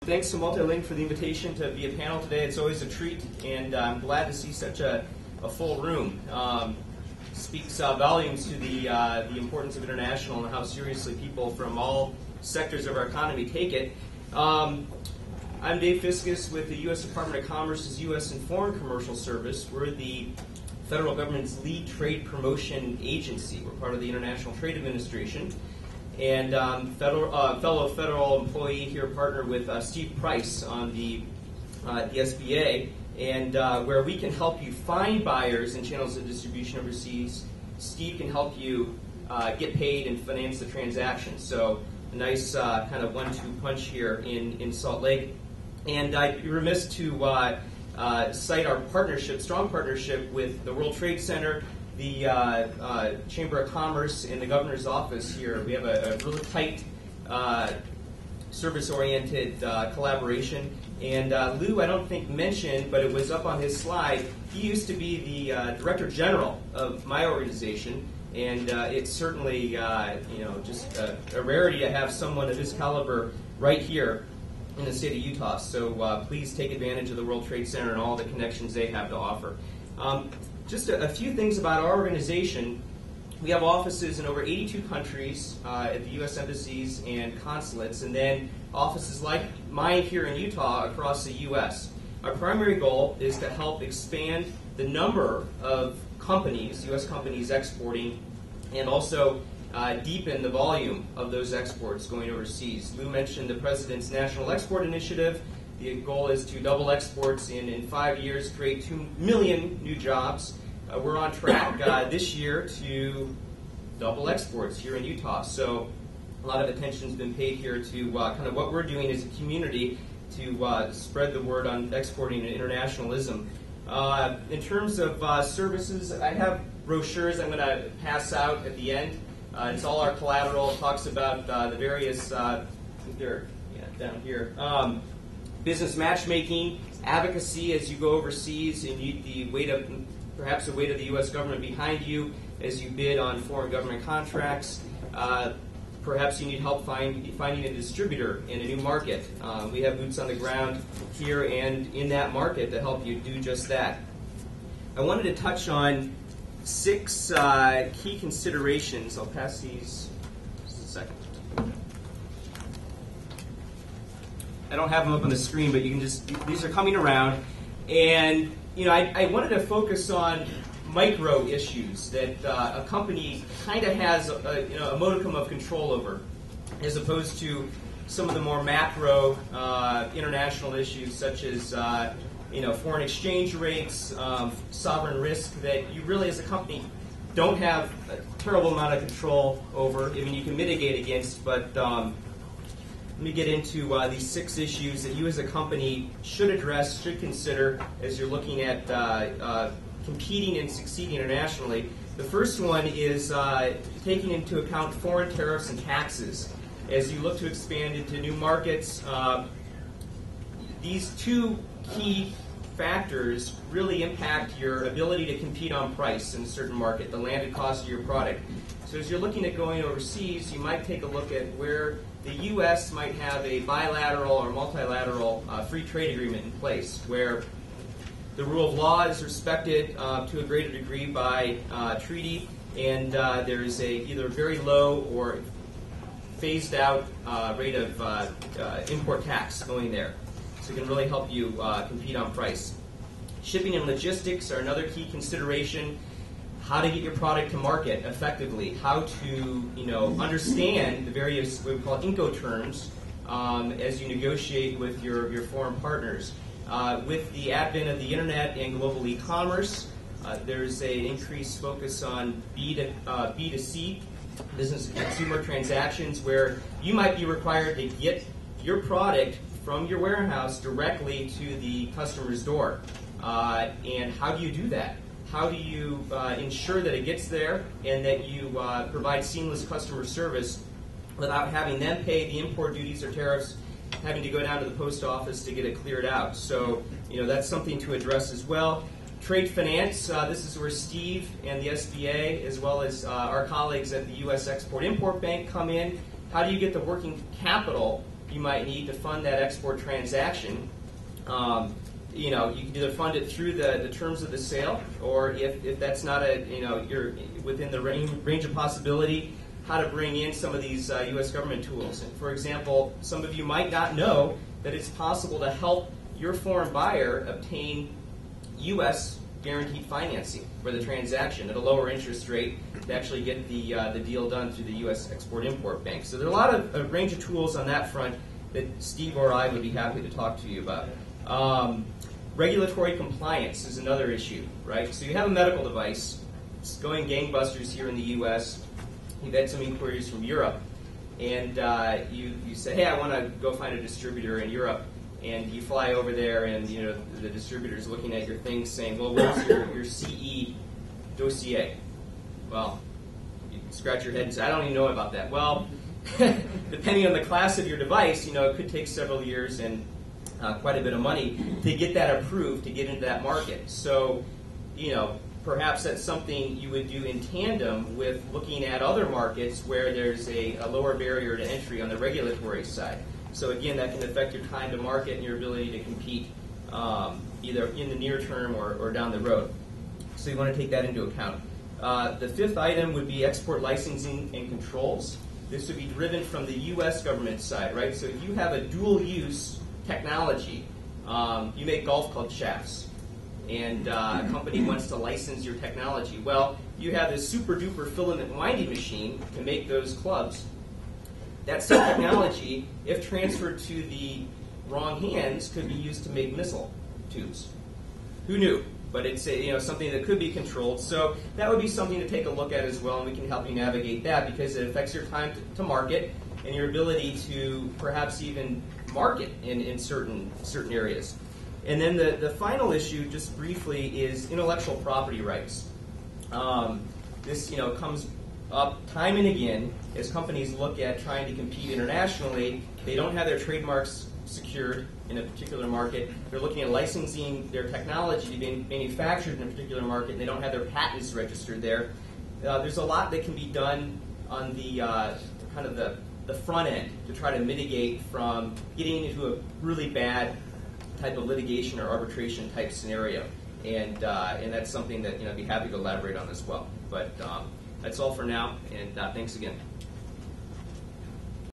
Thanks to Multilink for the invitation to be a panel today. It's always a treat, and I'm glad to see such a full room. Speaks volumes to the importance of international and how seriously people from all sectors of our economy take it. I'm Dave Fiscus with the U.S. Department of Commerce's U.S. and Foreign Commercial Service. We're the federal government's lead trade promotion agency. We're part of the International Trade Administration. And fellow federal employee here, partner with Steve Price on the SBA, and where we can help you find buyers and channels of distribution overseas. Steve can help you get paid and finance the transaction. So a nice kind of 1-2 punch here in Salt Lake. And I'd be remiss to cite our partnership, strong partnership with the World Trade Center, the Chamber of Commerce, and the Governor's Office here. We have a really tight, service-oriented collaboration. And Lou, I don't think mentioned, but it was up on his slide, he used to be the Director General of my organization, and it's certainly just a rarity to have someone of his caliber right here in the state of Utah. So please take advantage of the World Trade Center and all the connections they have to offer. Just a few things about our organization. We have offices in over 82 countries at the U.S. embassies and consulates, and then offices like mine here in Utah across the U.S. Our primary goal is to help expand the number of companies, U.S. companies exporting, and also deepen the volume of those exports going overseas. Lou mentioned the President's National Export Initiative. The goal is to double exports in 5 years, create 2 million new jobs. We're on track this year to double exports here in Utah. So a lot of attention has been paid here to kind of what we're doing as a community to spread the word on exporting and internationalism. In terms of services, I have brochures I'm going to pass out at the end. It's all our collateral. It talks about the various, down here. Business matchmaking, advocacy as you go overseas and need the weight of, perhaps the weight of the U.S. government behind you as you bid on foreign government contracts. Perhaps you need help finding a distributor in a new market. We have boots on the ground here and in that market to help you do just that. I wanted to touch on 6 key considerations. I'll pass these just a second. I don't have them up on the screen, but you can just, these are coming around. And, I wanted to focus on micro issues that a company kind of has a modicum of control over, as opposed to some of the more macro international issues such as foreign exchange rates, sovereign risk that you really as a company don't have a terrible amount of control over. I mean, you can mitigate against, but let me get into these 6 issues that you as a company should address, should consider as you're looking at competing and succeeding internationally. The first one is taking into account foreign tariffs and taxes. As you look to expand into new markets, these 2 key factors really impact your ability to compete on price in a certain market, the landed cost of your product. So as you're looking at going overseas, you might take a look at where the U.S. might have a bilateral or multilateral free trade agreement in place, where the rule of law is respected to a greater degree by treaty, and there is either a very low or phased out rate of import tax going there. So it can really help you compete on price. Shipping and logistics are another key consideration. How to get your product to market effectively, how to understand the various what we call Incoterms as you negotiate with your foreign partners. With the advent of the internet and global e-commerce, there's an increased focus on B2C, business to consumer transactions, where you might be required to get your product from your warehouse directly to the customer's door. And how do you do that? How do you ensure that it gets there and that you provide seamless customer service without having them pay the import duties or tariffs, having to go down to the post office to get it cleared out? So, that's something to address as well. Trade finance, this is where Steve and the SBA, as well as our colleagues at the U.S. Export-Import Bank come in. How do you get the working capital you might need to fund that export transaction. You can either fund it through the terms of the sale, or if that's not you're within the range of possibility, how to bring in some of these U.S. government tools. And for example, some of you might not know that it's possible to help your foreign buyer obtain U.S. guaranteed financing for the transaction at a lower interest rate to actually get the deal done through the U.S. Export-Import Bank. So there are a lot of a range of tools on that front that Steve or I would be happy to talk to you about. Regulatory compliance is another issue, right? So you have a medical device. It's going gangbusters here in the U.S. You've had some inquiries from Europe, and you say, hey, I want to go find a distributor in Europe. And you fly over there, and the distributor's looking at your thing saying, well, what's your CE dossier? Well, you scratch your head and say, I don't even know about that. Well, depending on the class of your device, it could take several years and quite a bit of money to get that approved, to get into that market. So, perhaps that's something you would do in tandem with looking at other markets where there's a lower barrier to entry on the regulatory side. So again, that can affect your time to market and your ability to compete either in the near term or down the road. So you want to take that into account. The fifth item would be export licensing and controls. This would be driven from the U.S. government side, right? So if you have a dual-use technology, you make golf club shafts, and a company wants to license your technology. Well, you have this super-duper filament winding machine to make those clubs. That same technology, if transferred to the wrong hands, could be used to make missile tubes. Who knew? But it's something that could be controlled. So that would be something to take a look at as well, and we can help you navigate that because it affects your time to market and your ability to perhaps even market in certain areas. And then the final issue, just briefly, is intellectual property rights. This comes up time and again as companies look at trying to compete internationally. They don't have their trademarks secured in a particular market. They're looking at licensing their technology to be manufactured in a particular market, and they don't have their patents registered there. There's a lot that can be done on the kind of the front end to try to mitigate from getting into a really bad type of litigation or arbitration type scenario, and that's something that I'd be happy to elaborate on as well. But that's all for now, and thanks again.